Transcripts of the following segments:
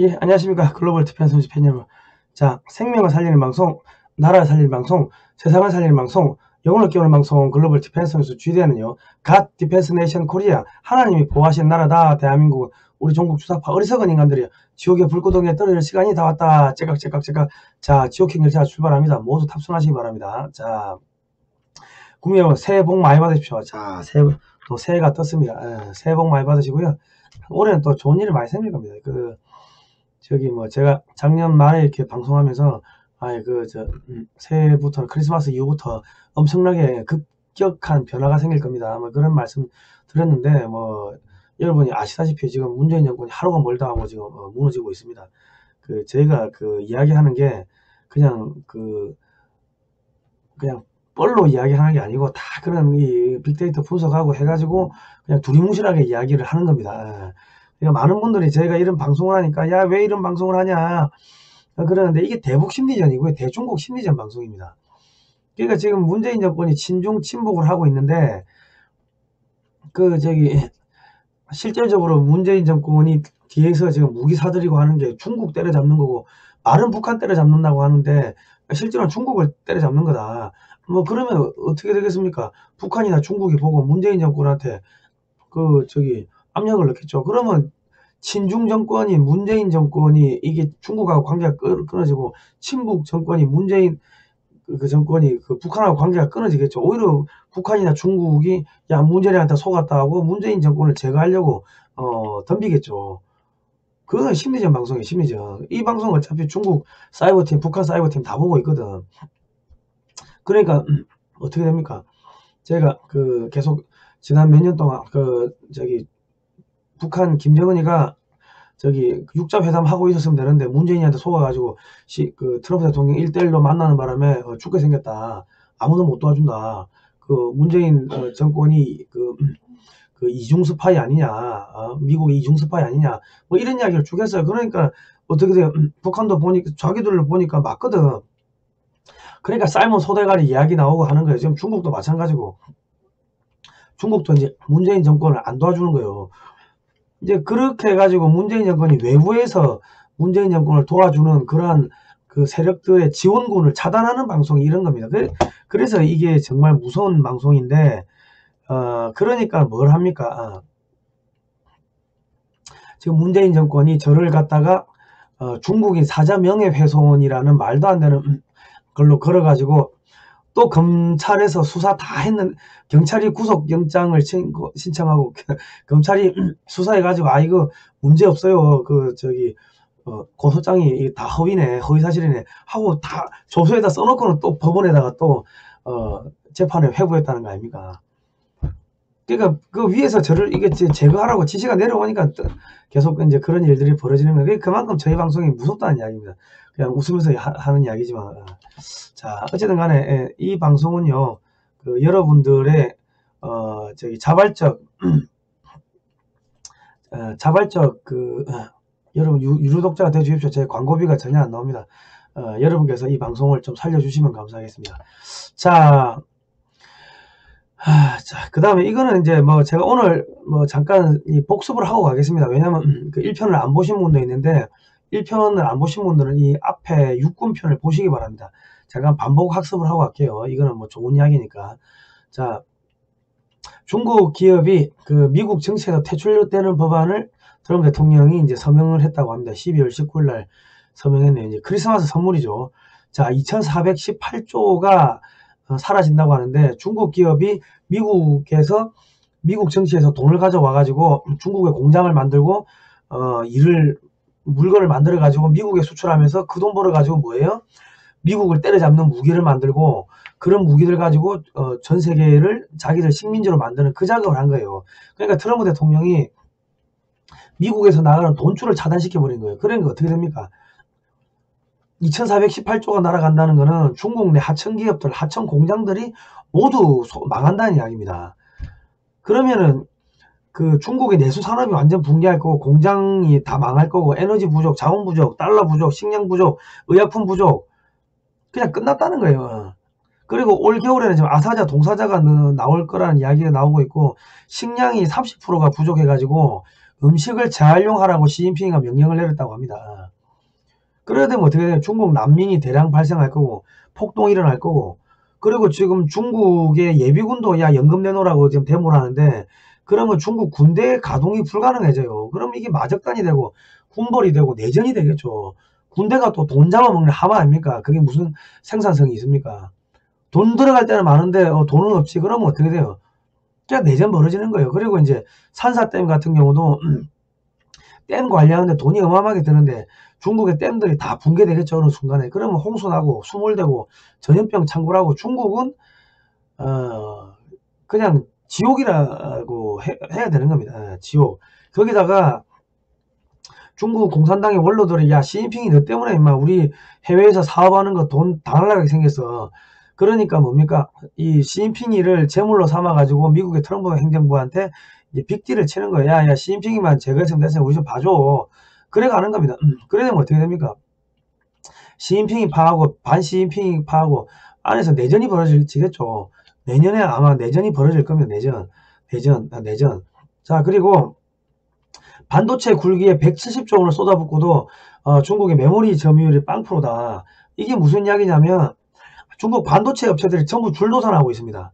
예, 안녕하십니까. 글로벌 디펜스 팬 여러분. 자, 생명을 살리는 방송, 나라를 살리는 방송, 세상을 살리는 방송, 영혼을 깨우는 방송, 글로벌 디펜스 뉴스 GDN은요, 갓 디펜스 네이션 코리아, 하나님이 보호하신 나라다, 대한민국, 우리 종국 주사파 어리석은 인간들이요. 지옥의 불구덩이에 떨어질 시간이 다 왔다. 째깍째깍째깍. 자, 지옥행 열차 출발합니다. 모두 탑승하시기 바랍니다. 자, 국민 여러분, 새해 복 많이 받으십시오. 자, 또 새해가 떴습니다. 예, 새해 복 많이 받으시고요. 올해는 또 좋은 일이 많이 생길 겁니다. 제가 작년 말에 이렇게 방송하면서, 새해부터, 크리스마스 이후부터 엄청나게 급격한 변화가 생길 겁니다. 뭐 그런 말씀 드렸는데, 여러분이 아시다시피 지금 문재인 정권이 하루가 멀다 하고 지금 무너지고 있습니다. 저희가 이야기하는 게 그냥 뻘로 이야기하는 게 아니고 다 그런 이 빅데이터 분석하고 해가지고 그냥 두리뭉실하게 이야기를 하는 겁니다. 그러니까 많은 분들이 저희가 이런 방송을 하니까 야, 왜 이런 방송을 하냐 그러는데 이게 대북 심리전이고요. 대중국 심리전 방송입니다. 그러니까 지금 문재인 정권이 친중 친북을 하고 있는데 실질적으로 문재인 정권이 뒤에서 지금 무기 사들이고 하는 게 중국 때려잡는 거고 말은 북한 때려잡는다고 하는데 실제로는 중국을 때려잡는 거다. 그러면 어떻게 되겠습니까? 북한이나 중국이 보고 문재인 정권한테 압력을 넣겠죠. 그러면 친중 정권이 문재인 정권이 이게 중국하고 관계가 끊어지고 친북 정권이 문재인 정권이 북한하고 관계가 끊어지겠죠. 오히려 북한이나 중국이 야, 문재인한테 속았다 하고 문재인 정권을 제거하려고 덤비겠죠. 그건 심리전 방송이에요. 심리전. 이 방송 어차피 중국 사이버팀, 북한 사이버팀 다 보고 있거든. 그러니까 어떻게 됩니까? 제가 계속 지난 몇 년 동안 북한 김정은이가 육자 회담 하고 있었으면 되는데 문재인한테 속아가지고 트럼프 대통령 1대1로 만나는 바람에 죽게 생겼다. 아무도 못 도와준다. 문재인 정권이 이중 스파이 아니냐, 미국의 이중 스파이 아니냐, 이런 이야기를 쭉 했어요. 그러니까 어떻게 돼요? 북한도 보니까 자기들을 보니까 맞거든. 그러니까 삶은 소대가리 이야기 나오고 하는 거예요. 지금 중국도 마찬가지고. 중국도 이제 문재인 정권을 안 도와주는 거예요. 이제 그렇게 해가지고 문재인 정권이 외부에서 문재인 정권을 도와주는 그러한 세력들의 지원군을 차단하는 방송이 이런 겁니다. 그래서 이게 정말 무서운 방송인데, 그러니까 뭘 합니까? 지금 문재인 정권이 저를 갖다가 중국인 사자 명예훼손이라는 말도 안 되는 걸로 걸어가지고 또 검찰에서 수사 다 했는, 경찰이 구속영장을 신청하고 검찰이 수사해가지고 이거 문제 없어요. 고소장이 다 허위네, 허위사실이네 하고 다 조서에다 써놓고는 또 법원에다가 또 재판에 회부했다는 거 아닙니까? 그러니까 위에서 저를 이게 제거하라고 지시가 내려오니까 계속 이제 그런 일들이 벌어지는 거예요. 그만큼 저희 방송이 무섭다는 이야기입니다. 그냥 웃으면서 하는 이야기지만. 자, 어쨌든 간에 이 방송은요, 여러분들의 여러분 유료독자가 되어 주십시오. 제 광고비가 전혀 안 나옵니다. 여러분께서 이 방송을 좀 살려주시면 감사하겠습니다. 자, 그 다음에 이거는 이제 제가 오늘 잠깐 복습을 하고 가겠습니다. 왜냐면 1편을 안 보신 분도 있는데 1편을 안 보신 분들은 이 앞에 육군편을 보시기 바랍니다. 잠깐 반복 학습을 하고 갈게요. 이거는 좋은 이야기니까. 자, 중국 기업이 미국 정치에서 퇴출되는 법안을 트럼프 대통령이 이제 서명을 했다고 합니다. 12월 19일 날 서명했네요. 이제 크리스마스 선물이죠. 자, 2418조가 사라진다고 하는데 중국 기업이 미국 정치에서 돈을 가져와 가지고 중국에 공장을 만들고 물건을 만들어 가지고 미국에 수출하면서 그 돈 벌어 가지고 뭐예요? 미국을 때려잡는 무기를 만들고 그런 무기들 가지고 전 세계를 자기들 식민지로 만드는 그 작업을 한 거예요. 그러니까 트럼프 대통령이 미국에서 나가는 돈줄을 차단시켜 버린 거예요. 그러니까 어떻게 됩니까? 2418조가 날아간다는 거는 중국 내 하청 기업들, 하청 공장들이 모두 망한다는 이야기입니다. 그러면은 중국의 내수 산업이 완전 붕괴할 거고 공장이 다 망할 거고 에너지 부족, 자원 부족, 달러 부족, 식량 부족, 의약품 부족 그냥 끝났다는 거예요. 그리고 올 겨울에는 지금 아사자, 동사자가 나올 거라는 이야기가 나오고 있고 식량이 30%가 부족해가지고 음식을 재활용하라고 시진핑이가 명령을 내렸다고 합니다. 그래야 되면 어떻게 돼요? 중국 난민이 대량 발생할 거고 폭동이 일어날 거고, 그리고 지금 중국의 예비군도 야 연금 내놓으라고 지금 데모를 하는데, 그러면 중국 군대 가동이 불가능해져요. 그럼 이게 마적단이 되고 군벌이 되고 내전이 되겠죠. 군대가 또 돈 잡아먹는 하마 아닙니까? 그게 무슨 생산성이 있습니까? 돈 들어갈 때는 많은데 돈은 없지. 그러면 어떻게 돼요? 그냥 내전 벌어지는 거예요. 그리고 이제 산사댐 같은 경우도 댐 관리하는데 돈이 어마어마하게 드는데 중국의 댐들이 다 붕괴되겠죠. 어느 순간에. 그러면 홍수나고 수몰되고 전염병 창궐하고 중국은 그냥 지옥이라고 해야 되는 겁니다. 지옥. 거기다가 중국 공산당의 원로들이 야 시진핑이 너 때문에 임마 우리 해외에서 사업하는 거 돈 다 날라가게 생겼어. 그러니까 뭡니까? 이 시진핑이를 제물로 삼아가지고 미국의 트럼프 행정부한테 이제 빅딜을 치는 거야. 야 시진핑이만 제거했으면 됐으면 우리 좀 봐줘. 그래 가는 겁니다. 그래 되면 어떻게 됩니까? 시진핑이 파하고 반시진핑이 파하고 안에서 내전이 벌어지겠죠. 내년에 아마 내전이 벌어질 겁니다. 내전. 자, 그리고 반도체 굴기에 170조 원을 쏟아붓고도 중국의 메모리 점유율이 0%다. 이게 무슨 이야기냐면 중국 반도체 업체들이 전부 줄도산하고 있습니다.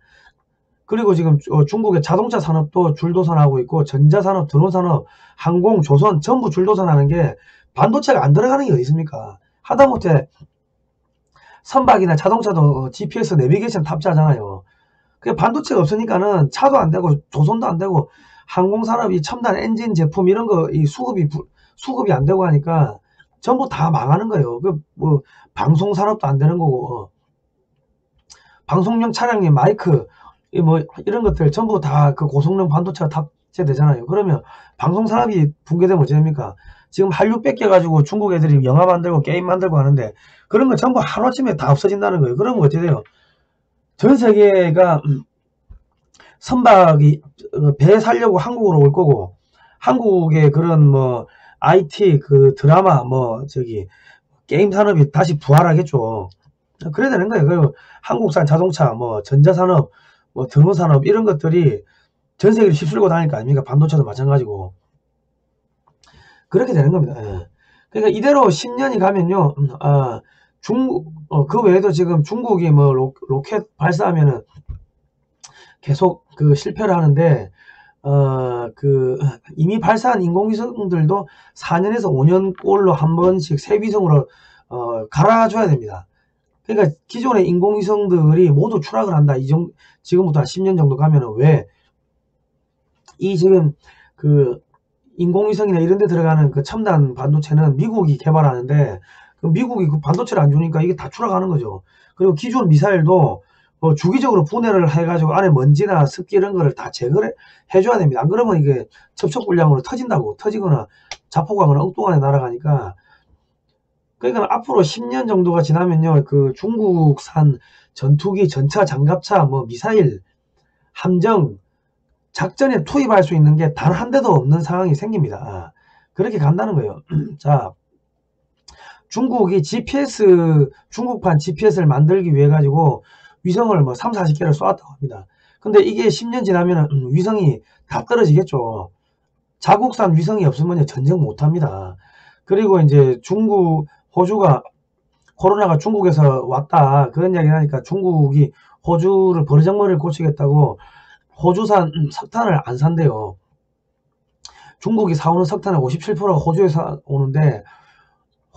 그리고 지금 중국의 자동차 산업도 줄도산하고 있고 전자산업, 드론산업, 항공, 조선 전부 줄도산하는 게 반도체가 안 들어가는 게 어디 있습니까? 하다못해 선박이나 자동차도 GPS 내비게이션 탑재하잖아요. 그 반도체가 없으니까는 차도 안 되고 조선도 안 되고 항공산업이 첨단 엔진 제품 이런 거 이 수급이 안 되고 하니까 전부 다 망하는 거예요. 그 뭐 방송산업도 안 되는 거고 방송용 차량의 마이크 뭐 이런 것들 전부 다 그 고성능 반도체가 탑재되잖아요. 그러면 방송산업이 붕괴되면 어찌 됩니까? 지금 한류 뺏겨가지고 중국 애들이 영화 만들고 게임 만들고 하는데 그런 거 전부 하루아침에 다 없어진다는 거예요. 그러면 어찌 돼요? 전 세계가 선박이 배 살려고 한국으로 올 거고 한국의 그런 뭐 IT 그 드라마 뭐 저기 게임 산업이 다시 부활하겠죠. 그래야 되는 거예요. 그리고 한국산 자동차 뭐 전자산업 뭐 드론 산업 이런 것들이 전 세계를 휩쓸고 다닐 거 아닙니까? 반도체도 마찬가지고 그렇게 되는 겁니다. 예. 그러니까 이대로 10년이 가면요. 중국 그 외에도 지금 중국이 뭐 로켓 발사하면은 계속 그 실패를 하는데 이미 발사한 인공위성들도 4년에서 5년 꼴로 한 번씩 새 위성으로 갈아줘야 됩니다. 그러니까 기존의 인공위성들이 모두 추락을 한다. 지금부터 한 10년 정도 가면은 왜 이 지금 그 인공위성이나 이런 데 들어가는 그 첨단 반도체는 미국이 개발하는데 그 미국이 그 반도체를 안 주니까 이게 다 추락하는 거죠. 그리고 기존 미사일도 주기적으로 분해를 해가지고 안에 먼지나 습기 이런 거를 다 제거를 해줘야 됩니다. 안 그러면 이게 첩첩불량으로 터지거나 자폭하거나 엉뚱하게 날아가니까. 그러니까 앞으로 10년 정도가 지나면요, 그 중국산 전투기, 전차, 장갑차, 뭐 미사일, 함정, 작전에 투입할 수 있는 게 단 한 대도 없는 상황이 생깁니다. 그렇게 간다는 거예요. 자, 중국이 중국판 GPS를 만들기 위해 가지고 위성을 뭐 3, 40개를 쏘았다고 합니다. 근데 이게 10년 지나면 위성이 다 떨어지겠죠. 자국산 위성이 없으면 전쟁 못 합니다. 그리고 이제 호주가 코로나가 중국에서 왔다 그런 이야기 하니까 중국이 호주를 버르장머리를 고치겠다고 호주산 석탄을 안 산대요. 중국이 사오는 석탄의 57%가 호주에서 오는데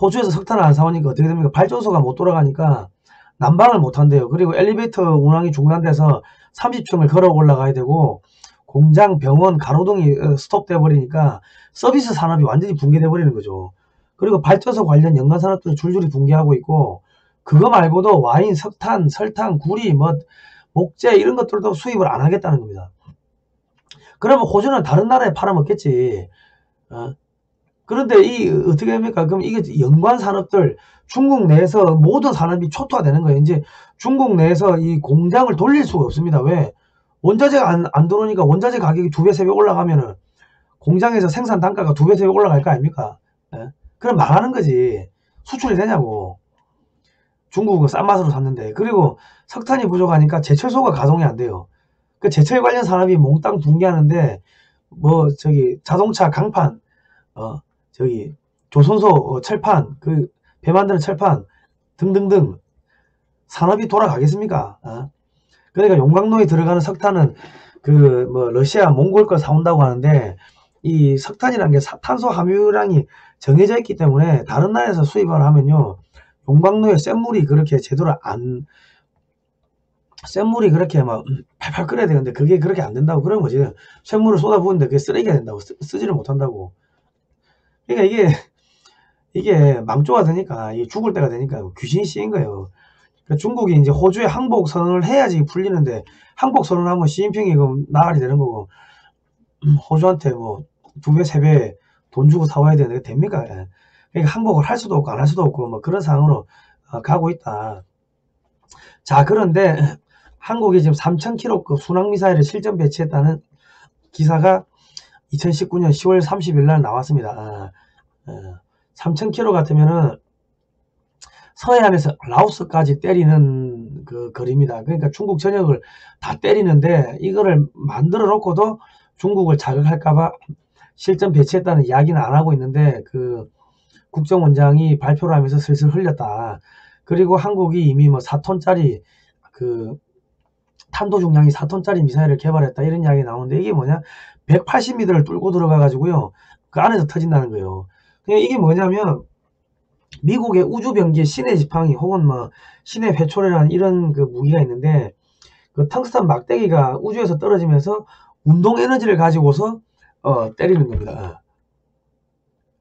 호주에서 석탄을 안 사오니까 어떻게 됩니까? 발전소가 못 돌아가니까 난방을 못 한대요. 그리고 엘리베이터 운항이 중단돼서 30층을 걸어 올라가야 되고 공장, 병원, 가로등이 스톱돼 버리니까 서비스 산업이 완전히 붕괴돼 버리는 거죠. 그리고 발전소 관련 연관 산업들이 줄줄이 붕괴하고 있고 그거 말고도 와인, 석탄, 설탕, 구리, 뭐 목재 이런 것들도 수입을 안 하겠다는 겁니다. 그러면 호주는 다른 나라에 팔아먹겠지. 그런데 어떻게 됩니까? 그럼 이게 연관 산업들 중국 내에서 모든 산업이 초토화되는 거예요. 이제 중국 내에서 이 공장을 돌릴 수가 없습니다. 왜? 원자재가 안 들어오니까 원자재 가격이 2배, 3배 올라가면은 공장에서 생산 단가가 2배, 3배 올라갈 거 아닙니까? 예? 그럼 망하는 거지. 수출이 되냐고. 중국은 싼 맛으로 샀는데. 그리고 석탄이 부족하니까 제철소가 가동이 안 돼요. 그 제철 관련 산업이 몽땅 붕괴하는데 뭐 저기 자동차 강판, 저기 조선소 철판, 그 배 만드는 철판 등등등 산업이 돌아가겠습니까? 그러니까 용광로에 들어가는 석탄은 그 뭐 러시아 몽골 거 사온다고 하는데, 이 석탄이라는 게 탄소 함유량이 정해져 있기 때문에 다른 나라에서 수입을 하면요, 용광로에 센물이 그렇게 제대로 센물이 그렇게 막 팔팔 끓여야 되는데 그게 그렇게 안 된다고 그런 거지. 쇳물을 쏟아부었는데 그게 쓰레기가 된다고, 쓰지를 못한다고. 그러니까 이게 망조가 되니까, 이게 죽을 때가 되니까 귀신이 씌인 거예요. 그러니까 중국이 이제 호주에 항복 선언을 해야지 풀리는데, 항복 선언하면 시진핑이 그럼 나가리 되는 거고, 호주한테 뭐 2배, 3배 돈 주고 사와야 되는데 됩니까? 그러니까 항복을 할 수도 없고 안 할 수도 없고 뭐 그런 상황으로 가고 있다. 자, 그런데 한국이 지금 3000km급 순항미사일을 실전 배치했다는 기사가 2019년 10월 30일 날 나왔습니다. 3000km 같으면은 서해안에서 라오스까지 때리는 그 거리입니다. 그러니까 중국 전역을 다 때리는데, 이거를 만들어 놓고도 중국을 자극할까봐 실전 배치했다는 이야기는 안 하고 있는데, 그 국정원장이 발표를 하면서 슬슬 흘렸다. 그리고 한국이 이미 뭐 4톤짜리 그 탄도 중량이 4톤짜리 미사일을 개발했다, 이런 이야기 나오는데, 이게 뭐냐, 180m를 뚫고 들어가 가지고요, 그 안에서 터진다는 거예요. 그러니까 이게 뭐냐면, 미국의 우주병기의 신의 지팡이 혹은 뭐 신의 회초리라는 이런 그 무기가 있는데, 그 텅스턴 막대기가 우주에서 떨어지면서 운동 에너지를 가지고서 때리는 겁니다.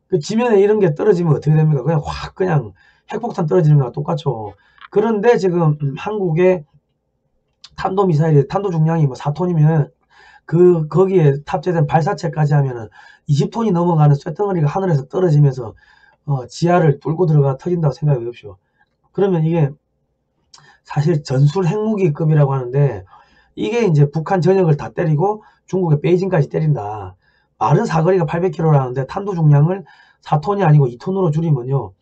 그 지면에 이런 게 떨어지면 어떻게 됩니까? 그냥 확 그냥 핵폭탄 떨어지는 거랑 똑같죠. 그런데 지금 한국의 탄도미사일이 탄도 중량이 뭐 4톤이면 거기에 탑재된 발사체까지 하면은 20톤이 넘어가는 쇳덩어리가 하늘에서 떨어지면서 지하를 뚫고 들어가 터진다고 생각해 보십시오. 그러면 이게 사실 전술 핵무기급이라고 하는데, 이게 이제 북한 전역을 다 때리고 중국의 베이징까지 때린다. 말은 사거리가 800km라는데 탄도 중량을 4톤이 아니고 2톤으로 줄이면요,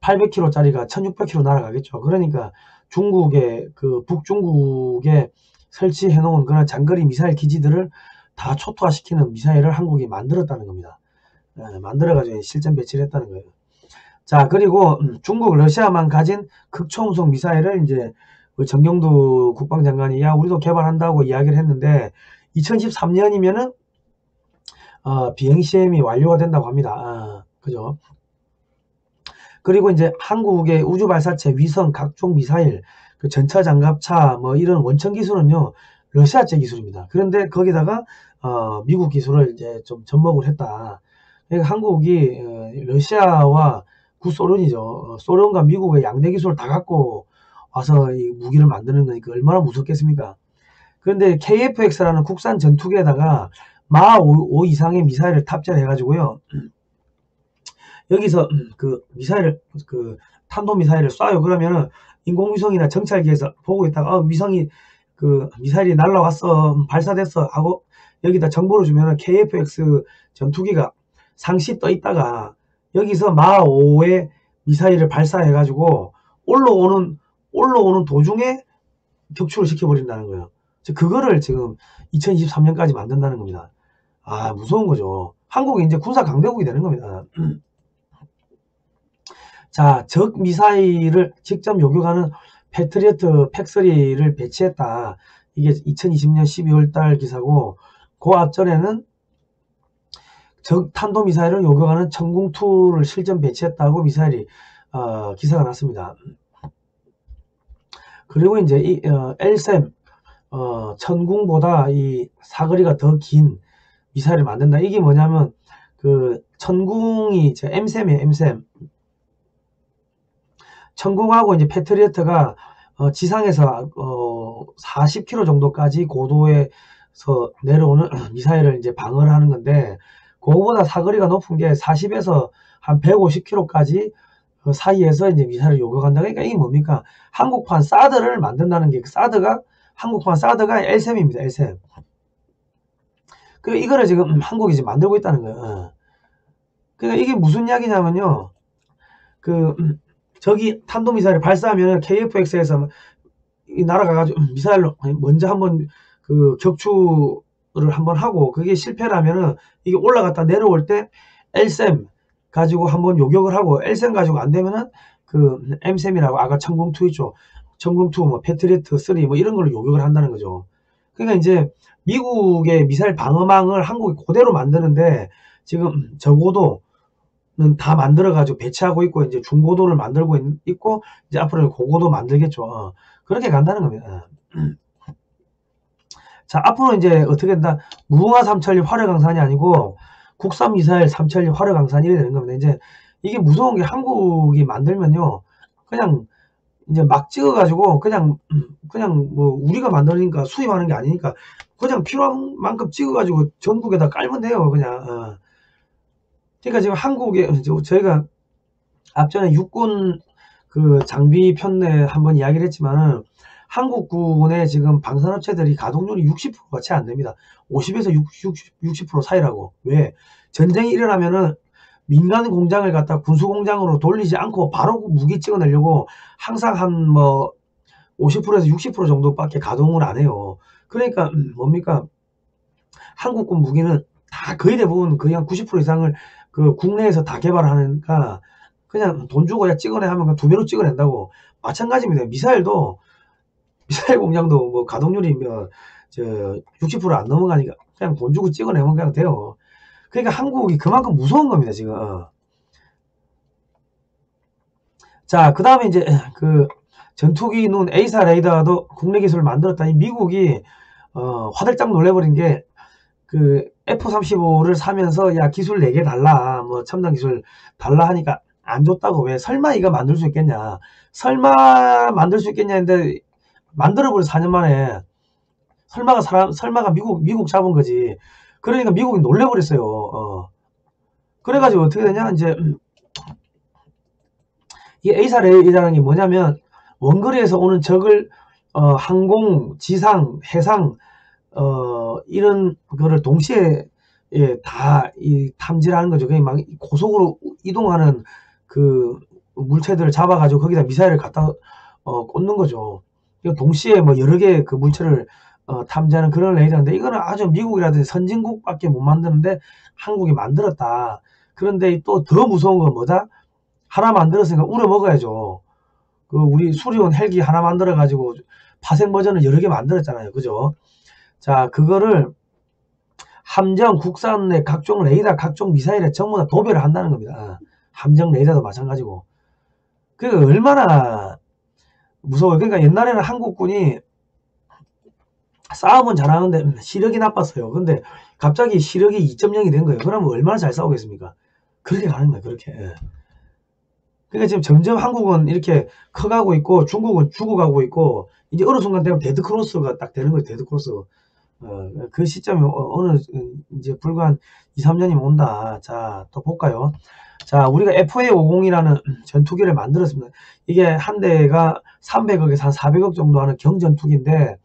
800km짜리가 1600km 날아가겠죠. 그러니까 중국의 그 북중국에 설치해 놓은 그런 장거리 미사일 기지들을 다 초토화시키는 미사일을 한국이 만들었다는 겁니다. 만들어가지고 실전 배치를 했다는 거예요. 자, 그리고 중국, 러시아만 가진 극초음속 미사일을 이제 정경두 국방장관이 우리도 개발한다고 이야기를 했는데, 2013년이면은 비행 시험이 완료가 된다고 합니다. 그죠? 그리고 이제 한국의 우주 발사체, 위성, 각종 미사일, 그 전차 장갑차 뭐 이런 원천 기술은요, 러시아제 기술입니다. 그런데 거기다가 미국 기술을 이제 좀 접목을 했다. 그러니까 한국이 러시아와 구소련이죠. 소련과 미국의 양대 기술을 다 갖고 와서 이 무기를 만드는 거니까 얼마나 무섭겠습니까? 그런데 KF-X라는 국산 전투기에다가 마 5 이상의 미사일을 탑재를 해가지고요, 여기서 그 미사일을, 그 탄도 미사일을 쏴요. 그러면은 인공위성이나 정찰기에서 보고 있다가 위성이 그 미사일이 날라왔어, 발사됐어 하고 여기다 정보를 주면은 KF-X 전투기가 상시 떠 있다가 여기서 마 5의 미사일을 발사해 가지고 올라오는 도중에 격추를 시켜버린다는 거예요. 그거를 지금 2023년까지 만든다는 겁니다. 무서운 거죠. 한국이 이제 군사 강대국이 되는 겁니다. 자, 적 미사일을 직접 요격하는 패트리어트 팩3를 배치했다. 이게 2020년 12월 달 기사고, 그 앞전에는 적 탄도미사일을 요격하는 천궁2를 실전 배치했다고 미사일이 기사가 났습니다. 그리고 이제 이 LSAM 천궁보다 이 사거리가 더 긴 미사일을 만든다. 이게 뭐냐면 그 천궁이 이제 MSAM이에요. MSAM. 천궁하고 이제 패트리어트가 지상에서 40km 정도까지 고도에서 내려오는 미사일을 이제 방어를 하는 건데, 그거보다 사거리가 높은 게 40에서 한 150km까지 사이에서 이제 미사일을 요격한다. 그러니까 이게 뭡니까? 한국판 사드를 만든다는 게, 한국판 사드가 LSAM입니다. LSAM. 그 이거를 지금 한국이 지금 만들고 있다는 거예요. 그러니까 이게 무슨 이야기냐면요, 저기 탄도미사일을 발사하면 KF-X에서 날아가가지고 미사일로 먼저 한번 그 격추 한번 하고 그게 실패라면은 이게 올라갔다 내려올 때 LSAM 가지고 한번 요격을 하고 LSAM 가지고 안 되면은 그 MSAM이라고 아까 천궁2 있죠. 천궁2 뭐 패트리어트 3 뭐 이런 걸로 요격을 한다는 거죠. 그러니까 이제 미국의 미사일 방어망을 한국이 그대로 만드는데 지금 저고도는 다 만들어 가지고 배치하고 있고 이제 중고도를 만들고 있고 이제 앞으로는 고고도 만들겠죠. 그렇게 간다는 겁니다. 자, 앞으로 이제 어떻게 된다? 무궁화 삼천리 화려강산이 아니고 국산 미사일 삼천리 화려강산 이래 되는 겁니다. 이제 이게 무서운 게 한국이 만들면요. 그냥 이제 막 찍어가지고 그냥 뭐 우리가 만드니까 수입하는 게 아니니까 그냥 필요한 만큼 찍어가지고 전국에다 깔면 돼요. 그냥. 그러니까 지금 한국에 저희가 앞전에 육군 그 장비 편에 한번 이야기를 했지만은 한국군의 지금 방산업체들이 가동률이 60%가 채 안 됩니다. 50에서 60% 사이라고. 왜? 전쟁이 일어나면은 민간 공장을 갖다 군수 공장으로 돌리지 않고 바로 무기 찍어내려고 항상 한 뭐 50%에서 60% 정도밖에 가동을 안 해요. 그러니까 뭡니까? 한국군 무기는 다 거의 대부분 거의 한 90% 이상을 그 국내에서 다 개발하니까 그냥 돈 주고 찍어내 하면 두 배로 찍어낸다고. 마찬가지입니다. 미사일도 미사일 공장도 뭐 가동률이 저60%안 넘어가니까 그냥 돈 주고 찍어내면 그냥 돼요. 그러니까 한국이 그만큼 무서운 겁니다, 지금. 자, 그 다음에 이제 그 전투기 눈 A사 레이더도 국내 기술을 만들었다니 미국이 화들짝 놀래버린 게 그 F-35를 사면서 야 기술 4개 달라 뭐 첨단 기술 달라 하니까 안 줬다고. 왜? 설마 이거 만들 수 있겠냐, 설마 만들 수 있겠냐 했는데 만들어버려 4년 만에. 설마가 미국 잡은 거지. 그러니까 미국이 놀래버렸어요. 그래가지고 어떻게 되냐, 이제 이 A사 레이더라는 게 뭐냐면 원거리에서 오는 적을 항공, 지상, 해상 이런 거를 동시에 다 탐지를 하는 거죠. 그냥 막 고속으로 이동하는 그 물체들을 잡아가지고 거기다 미사일을 갖다 꽂는 거죠. 동시에 뭐 여러 개의 그 물체를 탐지하는 그런 레이더인데 이거는 아주 미국이라든지 선진국밖에 못 만드는데 한국이 만들었다. 그런데 또 더 무서운 건 뭐다? 하나 만들었으니까 우려 먹어야죠. 그 우리 수리온 헬기 하나 만들어 가지고 파생 버전을 여러 개 만들었잖아요. 그죠? 자, 그거를 함정, 국산의 각종 레이더, 각종 미사일에 전부 다 도배를 한다는 겁니다. 함정 레이더도 마찬가지고. 그게 얼마나 무서워요. 그러니까 옛날에는 한국군이 싸움은 잘하는데 시력이 나빴어요. 근데 갑자기 시력이 2.0이 된 거예요. 그러면 얼마나 잘 싸우겠습니까? 그렇게 가는 거예요. 그렇게. 그러니까 지금 점점 한국은 이렇게 커가고 있고 중국은 죽어가고 있고 이제 어느 순간 되면 데드크로스가 딱 되는 거예요. 데드크로스. 그 시점이 어느 이제 불과 한 2, 3년이면 온다. 자, 또 볼까요? 자, 우리가 FA-50이라는 전투기를 만들었습니다. 이게 한 대가 300억에서 한 400억 정도 하는 경전투기인데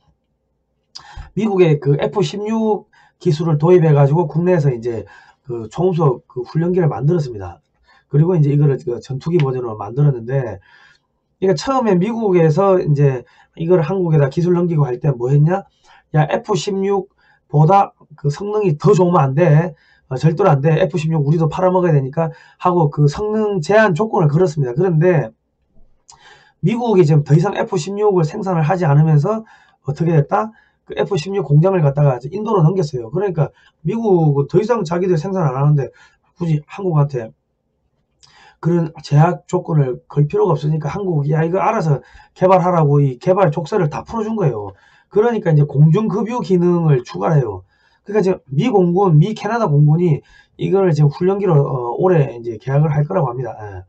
미국의 그 F-16 기술을 도입해가지고 국내에서 이제 그 초음속 그 훈련기를 만들었습니다. 그리고 이제 이거를 그 전투기 버전으로 만들었는데, 그러니까 처음에 미국에서 이제 이걸 한국에다 기술 넘기고 할 때 뭐 했냐? 야, F-16보다 그 성능이 더 좋으면 안 돼. 절대로 안 돼. F-16 우리도 팔아먹어야 되니까 하고 그 성능 제한 조건을 걸었습니다. 그런데 미국이 지금 더 이상 F-16을 생산을 하지 않으면서 어떻게 됐다? 그 F-16 공장을 갖다가 인도로 넘겼어요. 그러니까 미국은 더 이상 자기들 생산 안 하는데 굳이 한국한테 그런 제약 조건을 걸 필요가 없으니까 한국이 야 이거 알아서 개발하라고 이 개발 족쇄를 다 풀어준 거예요. 그러니까 이제 공중급유 기능을 추가해요. 그러니까 지금 미 공군, 미 캐나다 공군이 이걸 지금 훈련기로 올해 이제 계약을 할 거라고 합니다.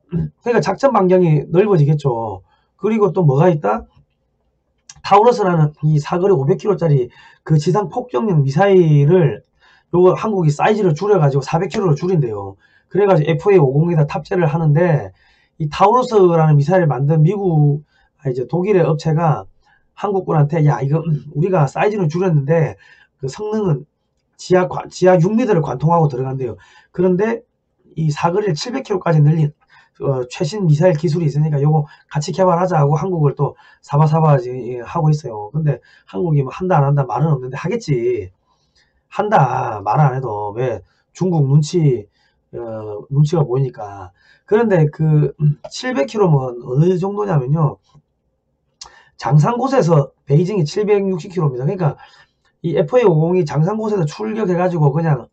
그러니까 작전 반경이 넓어지겠죠. 그리고 또 뭐가 있다? 타우러스라는 이 사거리 500km짜리 그 지상 폭격용 미사일을 요거 한국이 사이즈를 줄여가지고 400km로 줄인대요. 그래가지고 FA-50에다 탑재를 하는데 이 타우러스라는 미사일을 만든 미국 이제 독일의 업체가 한국군한테 야 이거 우리가 사이즈는 줄였는데 그 성능은 지하 6m를 관통하고 들어간대요. 그런데 이 사거리를 700km까지 늘린 최신 미사일 기술이 있으니까 요거 같이 개발하자 하고 한국을 또 사바사바 하고 있어요. 근데 한국이 뭐 한다 안 한다 말은 없는데 하겠지. 한다 말 안 해도. 왜? 중국 눈치가 보이니까. 그런데 그 700km면 어느 정도냐면요, 장산곳에서 베이징이 760km입니다. 그러니까 이 FA50이 장산곳에서 출격해가지고 그냥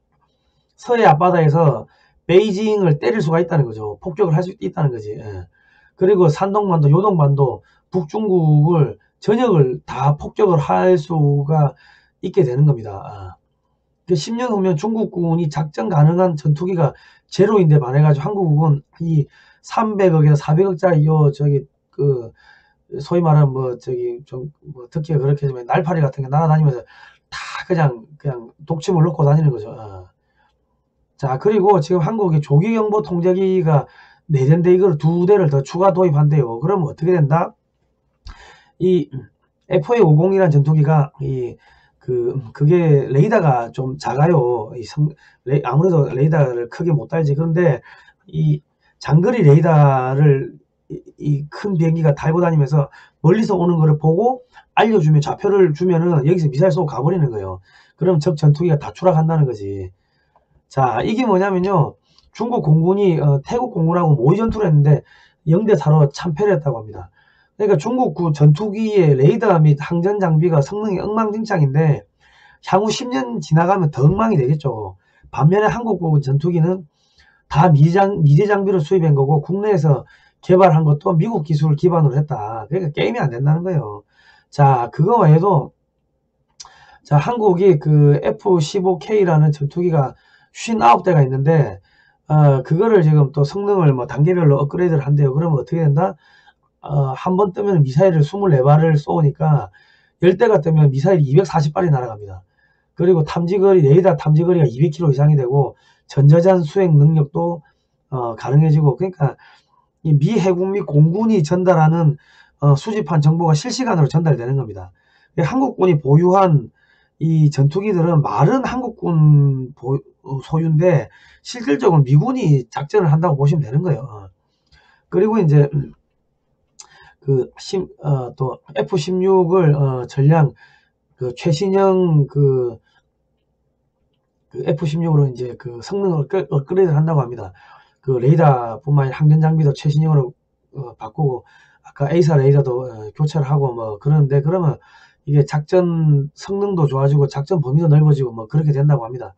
서해 앞바다에서 베이징을 때릴 수가 있다는 거죠. 폭격을 할 수 있다는 거지. 예. 그리고 산동반도, 요동반도, 북중국을 전역을 다 폭격을 할 수가 있게 되는 겁니다. 10년 후면 중국군이 작전 가능한 전투기가 제로인데 반해가지고 한국은 이 300억에서 400억짜리 소위 말하는 듣기가 그렇게 하지만 날파리 같은 게 날아다니면서 다 그냥 독침을 놓고 다니는 거죠. 자, 그리고 지금 한국이 조기경보 통제기가 4대인데 이걸 2대를 더 추가 도입한대요. 그러면 어떻게 된다? 이 FA50이라는 전투기가 그게 레이더가 좀 작아요. 아무래도 레이더를 크게 못 달지. 그런데 이 장거리 레이더를 이 큰 비행기가 달고 다니면서 멀리서 오는 거를 보고 알려주면, 좌표를 주면은 여기서 미사일 쏘고 가버리는 거예요. 그럼 적 전투기가 다 추락한다는 거지. 자, 이게 뭐냐면요, 중국 공군이 태국 공군하고 모의 전투를 했는데 0대4로 참패를 했다고 합니다. 그러니까 중국 전투기의 레이더 및 항전 장비가 성능이 엉망진창인데 향후 10년 지나가면 더 엉망이 되겠죠. 반면에 한국 전투기는 다 미제 장비를 수입한 거고 국내에서 개발한 것도 미국 기술을 기반으로 했다. 그러니까 게임이 안 된다는 거예요. 자, 그거 외에도 자, 한국이 그 F-15K라는 전투기가 59대가 있는데 그거를 지금 또 성능을 뭐 단계별로 업그레이드를 한대요. 그러면 어떻게 된다? 한 번 뜨면 미사일을 24발을 쏘니까 10대가 뜨면 미사일이 240발이 날아갑니다. 그리고 레이더 탐지거리가 200km 이상이 되고 전저잔 수행 능력도 가능해지고, 그러니까 이 미 해군 및 공군이 전달하는 수집한 정보가 실시간으로 전달되는 겁니다. 한국군이 보유한 이 전투기들은 말은 한국군 소유인데 실질적으로 미군이 작전을 한다고 보시면 되는 거예요. 그리고 이제 또 F-16을 전량 최신형 F-16으로 이제 성능을 업그레이드를 한다고 합니다. 레이더뿐만 아니라 항전 장비도 최신형으로 바꾸고, 아까 A사 레이더도 교체를 하고 뭐 그러는데, 그러면 이게 작전 성능도 좋아지고 작전 범위도 넓어지고 뭐 그렇게 된다고 합니다.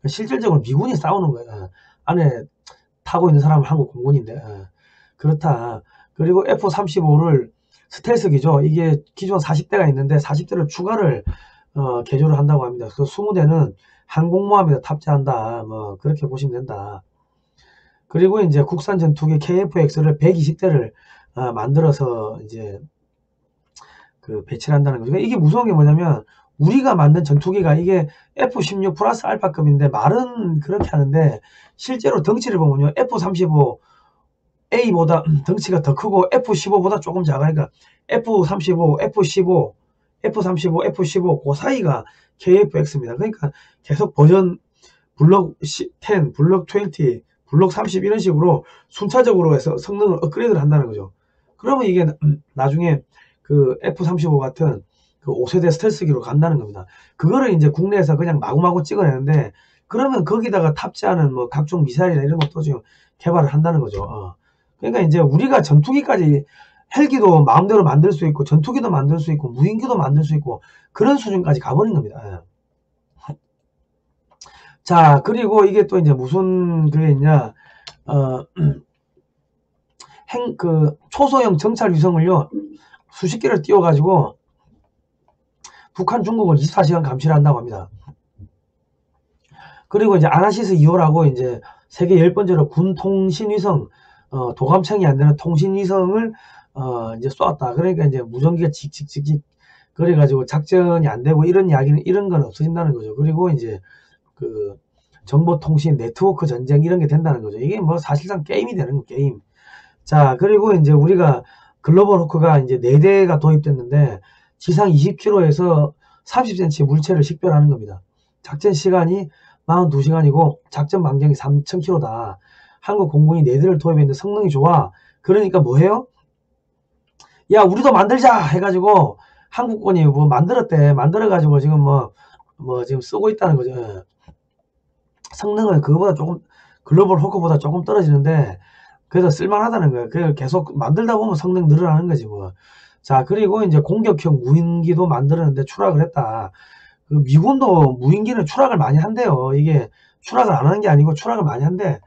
실질적으로 미군이 싸우는 거예요. 안에 타고 있는 사람은 한국 공군인데. 그렇다. 그리고 F-35를 스텔스기죠. 이게 기존 40대가 있는데 40대를 추가를 개조를 한다고 합니다. 그 20대는 항공모함에다 탑재한다. 뭐 그렇게 보시면 된다. 그리고 이제 국산 전투기 KF-X를 120대를 만들어서 이제 배치를 한다는 거죠. 이게 무서운 게 뭐냐면, 우리가 만든 전투기가 이게 F-16 플러스 알파급인데 말은 그렇게 하는데 실제로 덩치를 보면요, F-35A보다 덩치가 더 크고 F-15보다 조금 작아요. 그러니까 F-35, F-15, F-35, F-15 그 사이가 KF-X입니다. 그러니까 계속 버전 블록 10, 블록 20, 블록 30 이런 식으로 순차적으로 해서 성능을 업그레이드를 한다는 거죠. 그러면 이게 나중에 F-35 같은 5세대 스텔스기로 간다는 겁니다. 그거를 이제 국내에서 그냥 마구마구 찍어내는데, 그러면 거기다가 탑재하는 뭐 각종 미사일이나 이런 것도 지금 개발을 한다는 거죠. 그러니까 이제 우리가 전투기까지, 헬기도 마음대로 만들 수 있고 전투기도 만들 수 있고 무인기도 만들 수 있고 그런 수준까지 가버린 겁니다. 자, 그리고 이게 또 이제 무슨 그게 있냐, 초소형 정찰 위성을요 수십 개를 띄워가지고 북한, 중국을 24시간 감시를 한다고 합니다. 그리고 이제 아나시스 2호라고 이제 세계 10번째로 군 통신위성, 도감청이 안 되는 통신위성을 이제 쏘았다. 그러니까 이제 무전기가 칙칙칙칙 그래가지고 작전이 안 되고 이런 이야기는, 이런 건 없어진다는 거죠. 그리고 이제 정보통신 네트워크 전쟁 이런 게 된다는 거죠. 이게 뭐 사실상 게임이 되는 거, 게임. 자, 그리고 이제 우리가 글로벌 호크가 이제 4대가 도입됐는데 지상 20km에서 30cm 물체를 식별하는 겁니다. 작전 시간이 42시간이고 작전 반경이 3000km다. 한국 공군이 4대를 도입했는데 성능이 좋아. 그러니까 뭐 해요? 야, 우리도 만들자 해가지고 한국군이 뭐 만들었대. 만들어가지고 지금 뭐 지금 쓰고 있다는 거죠. 성능은 그거보다 조금 글로벌 호크보다 조금 떨어지는데 그래서 쓸만하다는 거예요. 그걸 계속 만들다 보면 성능 늘어나는 거지 뭐. 자, 그리고 이제 공격형 무인기도 만들었는데 추락을 했다. 그 미군도 무인기는 추락을 많이 한대요. 이게 추락을 안 하는 게 아니고 추락을 많이 한대.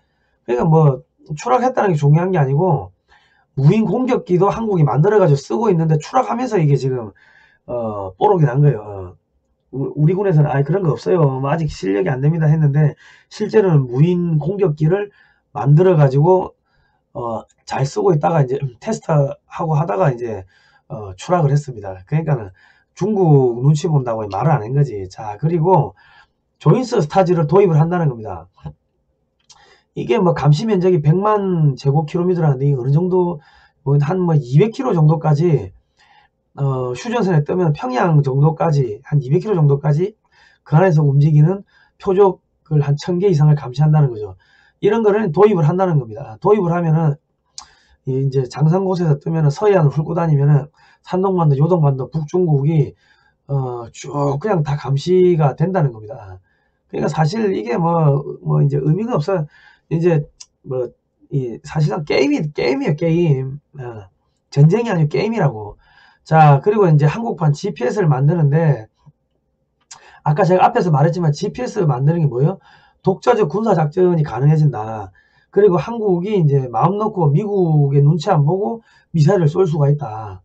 그러니까 뭐 추락했다는 게 중요한 게 아니고 무인 공격기도 한국이 만들어가지고 쓰고 있는데 추락하면서 이게 지금 뽀록이 난 거예요. 우리 군에서는 그런 거 없어요. 뭐 아직 실력이 안 됩니다 했는데 실제로는 무인 공격기를 만들어 가지고 잘 쓰고 있다가 이제 테스트하고 하다가 이제 추락을 했습니다. 그러니까는 중국 눈치 본다고 말을 안 한 거지. 자, 그리고 조인스 스타즈를 도입을 한다는 겁니다. 이게 뭐 감시 면적이 100만 제곱킬로미터라는데 어느 정도 한 200km 정도까지 휴전선에 뜨면 평양 정도까지 한 200km 정도까지 그 안에서 움직이는 표적을 한 1000개 이상을 감시한다는 거죠. 이런 거를 도입을 한다는 겁니다. 도입을 하면은 이제 장상곳에서 뜨면은 서해안을 훑고 다니면은 산동반도, 요동반도, 북중국이 쭉 그냥 다 감시가 된다는 겁니다. 그러니까 사실 이게 뭐 이제 의미가 없어요. 이제 사실상 게임이에요, 게임. 전쟁이 아니고 게임이라고. 자, 그리고 이제 한국판 GPS를 만드는데 아까 제가 앞에서 말했지만 GPS 만드는 게 뭐예요? 독자적 군사작전이 가능해진다. 그리고 한국이 이제 마음 놓고 미국의 눈치 안 보고 미사일을 쏠 수가 있다.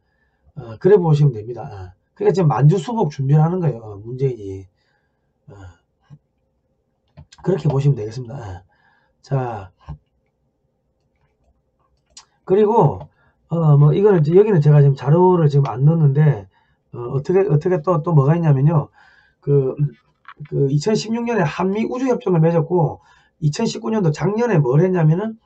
그래 보시면 됩니다. 그러니까 지금 만주수복 준비를 하는 거예요, 문재인이. 그렇게 보시면 되겠습니다. 자, 그리고 뭐 이거는 여기는 제가 지금 자료를 지금 안 넣었는데 어떻게 또 뭐가 있냐면요. 그 2016년에 한미 우주협정을 맺었고 2019년도 작년에 뭘 했냐면은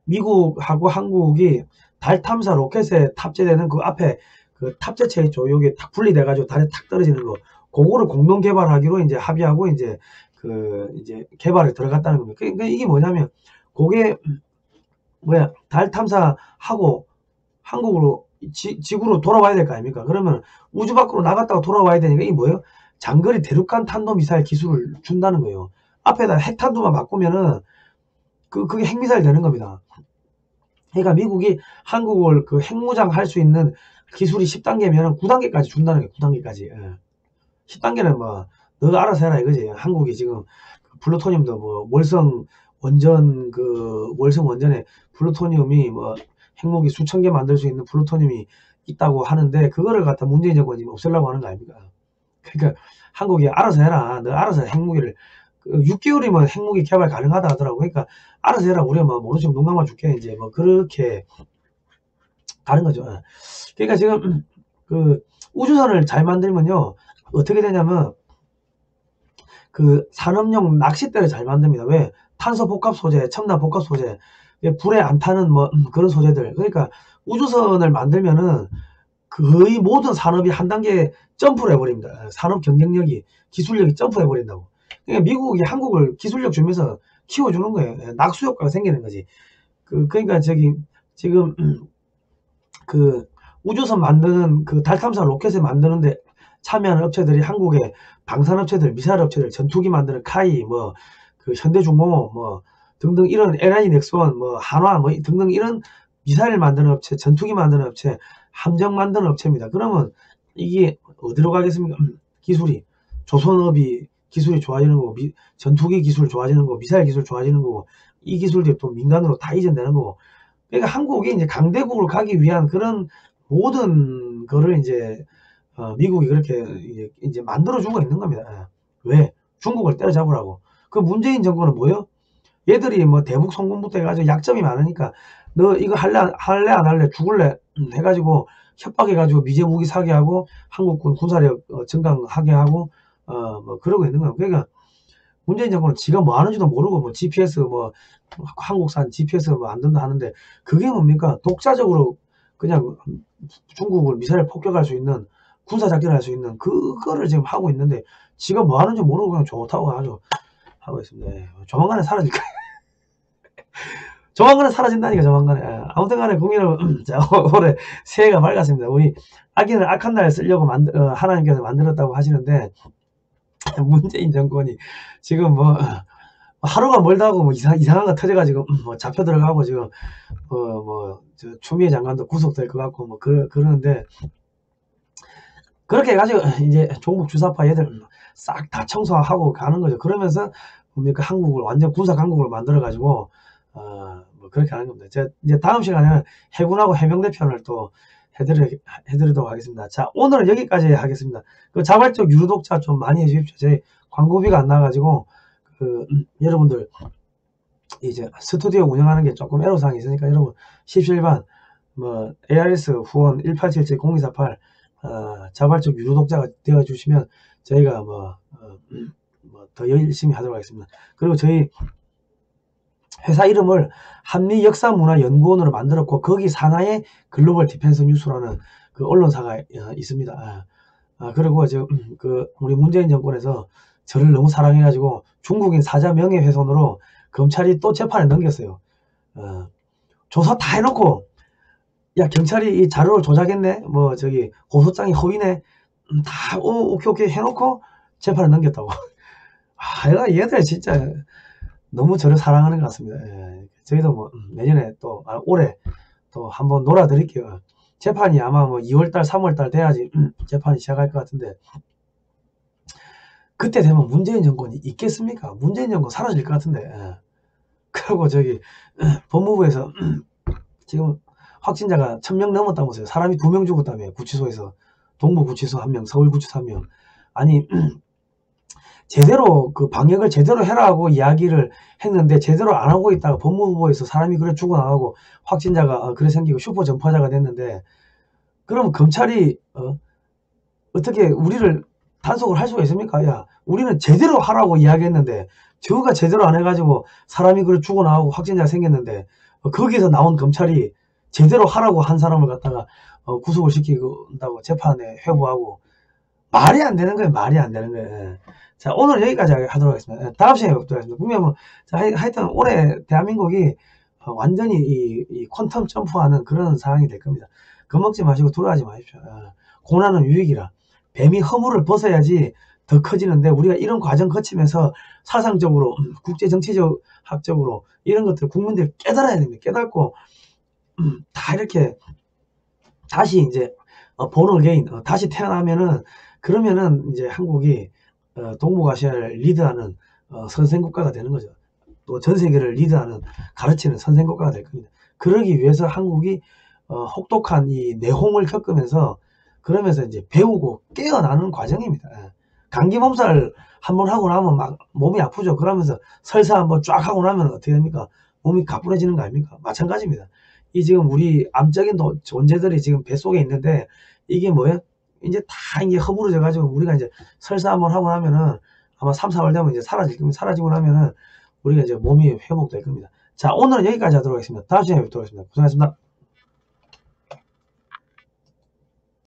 미국하고 한국이 달 탐사 로켓에 탑재되는 그 앞에 그 탑재체 있죠. 요게 탁 분리돼 가지고 달에 탁 떨어지는 거. 그거를 공동 개발하기로 이제 합의하고 이제 이제 개발에 들어갔다는 겁니다. 그러니까 이게 뭐냐면 그게 달 탐사하고 한국으로 지구로 돌아와야 될 거 아닙니까? 그러면 우주 밖으로 나갔다가 돌아와야 되니까 이게 뭐예요? 장거리 대륙간 탄도미사일 기술을 준다는 거예요. 앞에다 핵탄두만 바꾸면은 그게 핵미사일 되는 겁니다. 그러니까 미국이 한국을 그 핵무장 할 수 있는 기술이 10단계면은 9단계까지 준다는 거예요. 9단계까지. 10단계는 뭐 너가 알아서 해라 이거지. 한국이 지금 플루토늄도 뭐 월성 원전에 플루토늄이 뭐 핵무기 수천 개 만들 수 있는 플루토늄이 있다고 하는데 그거를 갖다 문재인 정권이 없애려고 하는 거 아닙니까? 그러니까 한국이 알아서 해라. 너 알아서 핵무기를 6개월이면 핵무기 개발 가능하다 하더라고. 그러니까 알아서 해라. 우리가 뭐 모르시면 눈 감아 줄게. 이제 뭐 그렇게 다른 거죠. 그러니까 지금 그 우주선을 잘 만들면요 어떻게 되냐면 그 산업용 낚싯대를 잘 만듭니다. 왜? 탄소 복합 소재, 첨단 복합 소재, 불에 안 타는 뭐 그런 소재들. 그러니까 우주선을 만들면은 거의 모든 산업이 한 단계 점프를 해버립니다. 산업 경쟁력이, 기술력이 점프해버린다고. 그러니까 미국이 한국을 기술력 주면서 키워주는 거예요. 낙수 효과가 생기는 거지. 그러니까 지금 그 우주선 만드는 그 달 탐사 로켓을 만드는데 참여하는 업체들이 한국의 방산업체들, 미사일 업체들, 전투기 만드는 카이, 뭐 그 현대중공업, 뭐 등등 이런 LI 넥스원, 뭐 한화, 뭐 등등 이런 미사일 만드는 업체, 전투기 만드는 업체, 함정 만드는 업체입니다. 그러면 이게 어디로 가겠습니까? 기술이 조선업이 기술이 좋아지는 거고, 전투기 기술 좋아지는 거고, 미사일 기술 좋아지는 거고, 이 기술들이 또 민간으로 다 이전되는 거고. 그러니까 한국이 이제 강대국으로 가기 위한 그런 모든 거를 이제 미국이 그렇게 이제 만들어주고 있는 겁니다. 왜? 중국을 때려잡으라고. 그 문재인 정권은 뭐예요? 얘들이 뭐 대북 송금부터 해가지고 약점이 많으니까 너 이거 할래 안 할래 죽을래 해가지고 협박해가지고 미제 무기 사게 하고 한국군 군사력 증강하게 하고 뭐 그러고 있는 거예요. 그러니까 문재인 정권은 지가 뭐 하는지도 모르고 뭐 GPS 뭐 한국산 GPS 뭐 안 된다 하는데 그게 뭡니까? 독자적으로 그냥 중국을 미사일 폭격할 수 있는 군사작전을 할 수 있는 그거를 지금 하고 있는데 지가 뭐 하는지 모르고 그냥 좋다고 하고 있습니다. 조만간에 사라질 거예요. 조만간에 사라진다니까, 조만간에. 아무튼 간에 국민 여러분, 자, 올해 새해가 밝았습니다. 우리 악인을 악한 날에 쓰려고 하나님께서 만들었다고 하시는데, 문재인 정권이 지금 뭐, 하루가 멀다 하고 뭐 이상한 거 터져가지고, 뭐 잡혀 들어가고 지금, 추미애 장관도 구속될 것 같고, 뭐, 그러는데, 그렇게 해가지고, 이제 종북 주사파 얘들 싹 다 청소하고 가는 거죠. 그러면서, 그 한국을, 완전 군사 강국을 만들어가지고, 뭐, 그렇게 하는 겁니다. 제가 이제 다음 시간에는 해군하고 해병대 편을 또 해드리도록 하겠습니다. 자, 오늘은 여기까지 하겠습니다. 그 자발적 유독자 좀 많이 해주십시오. 저희 광고비가 안 나가지고, 여러분들, 이제 스튜디오 운영하는 게 조금 애로사항이 있으니까 여러분, 17반, 뭐, ARS 후원 1877-0248, 자발적 유독자가 되어주시면 저희가 더 열심히 하도록 하겠습니다. 그리고 저희 회사 이름을 한미역사문화연구원으로 만들었고, 거기 산하에 글로벌 디펜스 뉴스라는 그 언론사가 있습니다. 그리고 우리 문재인 정권에서 저를 너무 사랑해가지고 중국인 사자 명예훼손으로 검찰이 또 재판에 넘겼어요. 조사 다 해놓고, 야, 경찰이 이 자료를 조작했네? 고소장이 허위네? 오케이 해놓고 재판에 넘겼다고. 얘들 진짜 너무 저를 사랑하는 것 같습니다. 저희도 내년에 올해 또 한번 놀아드릴게요. 재판이 아마 2월달, 3월달 돼야지 재판이 시작할 것 같은데, 그때 되면 문재인 정권이 있겠습니까? 문재인 정권 사라질 것 같은데. 그리고 법무부에서 지금 확진자가 1000명 넘었다면서요. 사람이 2명 죽었다며, 구치소에서. 동부구치소 1명, 서울구치소 1명. 아니, 제대로 방역을 제대로 해라고 이야기를 했는데 제대로 안 하고 있다가 법무부에서 사람이 그래 죽어나가고 확진자가 그래 생기고 슈퍼 전파자가 됐는데, 그럼 검찰이 어떻게 우리를 단속을 할 수가 있습니까? 야, 우리는 제대로 하라고 이야기했는데 저가 제대로 안 해가지고 사람이 그래 죽어나가고 확진자가 생겼는데, 거기서 나온 검찰이 제대로 하라고 한 사람을 갖다가 구속을 시킨다고 재판에 회부하고, 말이 안 되는 거예요. 말이 안 되는 거예요. 자, 오늘 여기까지 하도록 하겠습니다. 다음 시간에 뵙도록 하겠습니다. 분명 하여튼 올해 대한민국이 완전히 이 퀀텀 점프하는 그런 상황이 될 겁니다. 겁먹지 마시고 두려워하지 마십시오. 고난은 유익이라. 뱀이 허물을 벗어야지 더 커지는데, 우리가 이런 과정 거치면서 사상적으로, 국제정치적 학적으로 이런 것들 국민들 깨달아야 됩니다. 깨닫고 다 이렇게 다시 이제 본을 개인 다시 태어나면은, 그러면은 이제 한국이 동북아시아를 리드하는 선생국가가 되는 거죠. 또 전 세계를 리드하는, 가르치는 선생국가가 될 겁니다. 그러기 위해서 한국이 혹독한 이 내홍을 겪으면서, 그러면서 이제 배우고 깨어나는 과정입니다. 감기 몸살 한번 하고 나면 막 몸이 아프죠. 그러면서 설사 한번 쫙 하고 나면 어떻게 됩니까? 몸이 가뿐해지는 거 아닙니까? 마찬가지입니다. 이 지금 우리 암적인 존재들이 지금 뱃속에 있는데, 이게 뭐예요? 이제 다 이제 허물어져 가지고 우리가 이제 설사 한번 하고 나면은 아마 3, 4월 되면 이제 사라질 겁니다. 사라지고 나면은 우리가 이제 몸이 회복될 겁니다. 자, 오늘은 여기까지 하도록 하겠습니다. 다음 시간에 뵙도록 하겠습니다. 고생하셨습니다.